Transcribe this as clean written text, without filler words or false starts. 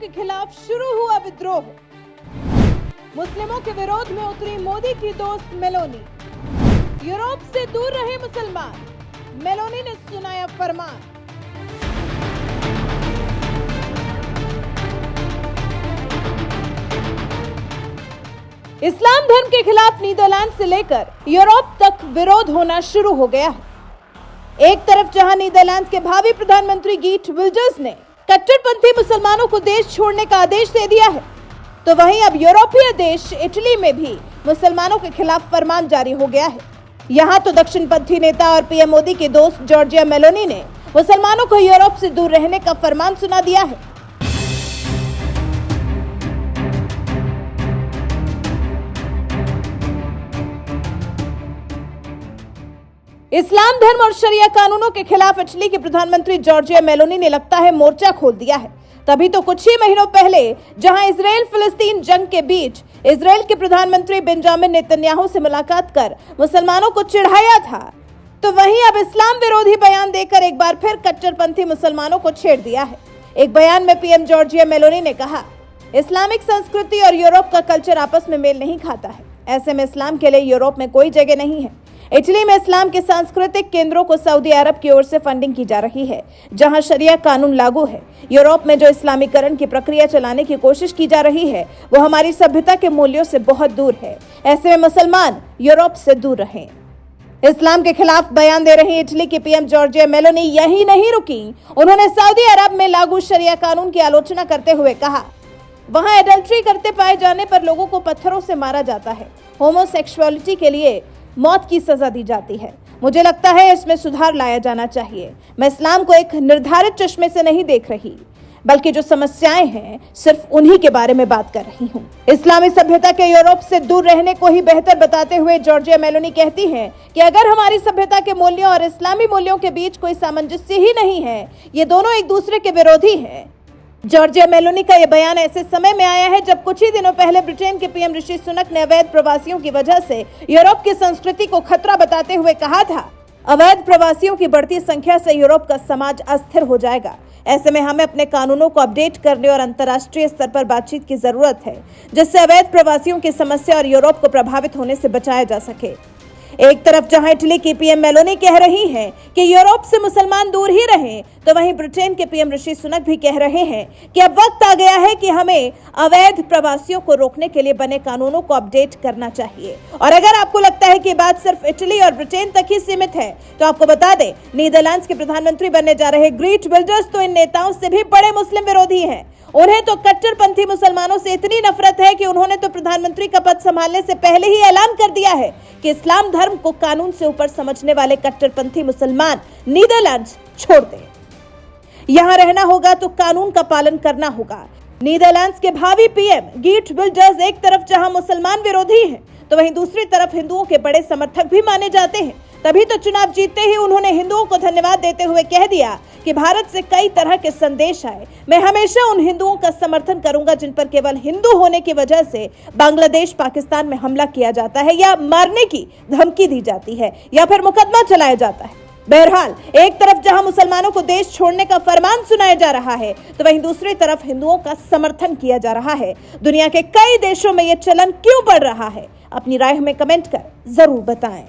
के खिलाफ शुरू हुआ विद्रोह। मुस्लिमों के विरोध में उतरी मोदी की दोस्त मेलोनी। यूरोप से दूर रहे मुसलमान, मेलोनी ने सुनाया फरमान। इस्लाम धर्म के खिलाफ नीदरलैंड से लेकर यूरोप तक विरोध होना शुरू हो गया है। एक तरफ जहां नीदरलैंड के भावी प्रधानमंत्री गीट विल्डर्स ने कट्टरपंथी मुसलमानों को देश छोड़ने का आदेश दे दिया है, तो वहीं अब यूरोपीय देश इटली में भी मुसलमानों के खिलाफ फरमान जारी हो गया है। यहां तो दक्षिणपंथी नेता और पीएम मोदी की दोस्त जॉर्जिया मेलोनी ने मुसलमानों को यूरोप से दूर रहने का फरमान सुना दिया है। इस्लाम धर्म और शरिया कानूनों के खिलाफ इटली के प्रधानमंत्री जॉर्जिया मेलोनी ने लगता है मोर्चा खोल दिया है। तभी तो कुछ ही महीनों पहले जहां इजराइल फिलिस्तीन जंग के बीच इजराइल के प्रधानमंत्री बेंजामिन नेतन्याहू से मुलाकात कर मुसलमानों को चिढ़ाया था, तो वहीं अब इस्लाम विरोधी बयान देकर एक बार फिर कट्टरपंथी मुसलमानों को छेड़ दिया है। एक बयान में पीएम जॉर्जिया मेलोनी ने कहा, इस्लामिक संस्कृति और यूरोप का कल्चर आपस में मेल नहीं खाता है। ऐसे में इस्लाम के लिए यूरोप में कोई जगह नहीं है। इटली में इस्लाम के सांस्कृतिक केंद्रों को सऊदी अरब की ओर से फंडिंग की जा रही है, जहां शरिया कानून लागू है। यूरोप में जो इस्लामीकरण की प्रक्रिया चलाने की कोशिश की जा रही है, वो हमारी सभ्यता के मूल्यों से बहुत दूर है। ऐसे में मुसलमान यूरोप से दूर रहें। इस्लाम के खिलाफ बयान दे रही इटली की पीएम जॉर्जिया मेलोनी यही नहीं रुकी। उन्होंने सऊदी अरब में लागू शरिया कानून की आलोचना करते हुए कहा, वहां एडल्ट्री करते पाए जाने पर लोगों को पत्थरों से मारा जाता है। होमोसेक्सुअलिटी के लिए मौत की सजा दी जाती है। मुझे लगता है इसमें सुधार लाया जाना चाहिए। मैं इस्लाम को एक निर्धारित चश्मे से नहीं देख रही, बल्कि जो समस्याएं हैं सिर्फ उन्हीं के बारे में बात कर रही हूं। इस्लामी सभ्यता के यूरोप से दूर रहने को ही बेहतर बताते हुए जॉर्जिया मेलोनी कहती हैं कि अगर हमारी सभ्यता के मूल्यों और इस्लामी मूल्यों के बीच कोई सामंजस्य ही नहीं है, ये दोनों एक दूसरे के विरोधी हैं। जॉर्जिया मेलोनी का यह बयान ऐसे समय में आया है जब कुछ ही दिनों पहले ब्रिटेन के पीएम ऋषि सुनक ने अवैध प्रवासियों की वजह से यूरोप की संस्कृति को खतरा बताते हुए कहा था, अवैध प्रवासियों की बढ़ती संख्या से यूरोप का समाज अस्थिर हो जाएगा। ऐसे में हमें अपने कानूनों को अपडेट करने और अंतर्राष्ट्रीय स्तर पर बातचीत की जरूरत है, जिससे अवैध प्रवासियों की समस्या और यूरोप को प्रभावित होने से बचाया जा सके। एक तरफ जहां इटली की पीएम मेलोनी कह रही हैं कि यूरोप से मुसलमान दूर ही रहें, तो वहीं ब्रिटेन के पीएम ऋषि सुनक भी कह रहे हैं कि अब वक्त आ गया है कि हमें अवैध प्रवासियों को रोकने के लिए बने कानूनों को अपडेट करना चाहिए। और अगर आपको लगता है कि बात सिर्फ इटली और ब्रिटेन तक ही सीमित है, तो आपको बता दें, नीदरलैंड के प्रधानमंत्री बनने जा रहे गीट विल्डर्स तो इन नेताओं से भी बड़े मुस्लिम विरोधी हैं। उन्हें तो कट्टरपंथी मुसलमानों से इतनी नफरत है कि उन्होंने तो प्रधानमंत्री का पद संभालने से पहले ही ऐलान कर दिया है कि इस्लाम धर्म को कानून से ऊपर समझने वाले कट्टरपंथी मुसलमान नीदरलैंड छोड़ दें। यहां रहना होगा तो कानून का पालन करना होगा। नीदरलैंड के भावी पीएम गीट विल्डर्स एक तरफ जहां मुसलमान विरोधी हैं, तो वहीं दूसरी तरफ हिंदुओं के बड़े समर्थक भी माने जाते हैं। तभी तो चुनाव जीतते ही उन्होंने हिंदुओं को धन्यवाद देते हुए कह दिया कि भारत से कई तरह के संदेश आए। मैं हमेशा उन हिंदुओं का समर्थन करूंगा जिन पर केवल हिंदू होने की वजह से बांग्लादेश पाकिस्तान में हमला किया जाता है, या मारने की धमकी दी जाती है, या फिर मुकदमा चलाया जाता है। बहरहाल, एक तरफ जहां मुसलमानों को देश छोड़ने का फरमान सुनाया जा रहा है, तो वहीं दूसरी तरफ हिंदुओं का समर्थन किया जा रहा है। दुनिया के कई देशों में यह चलन क्यों बढ़ रहा है? अपनी राय हमें कमेंट कर जरूर बताएं।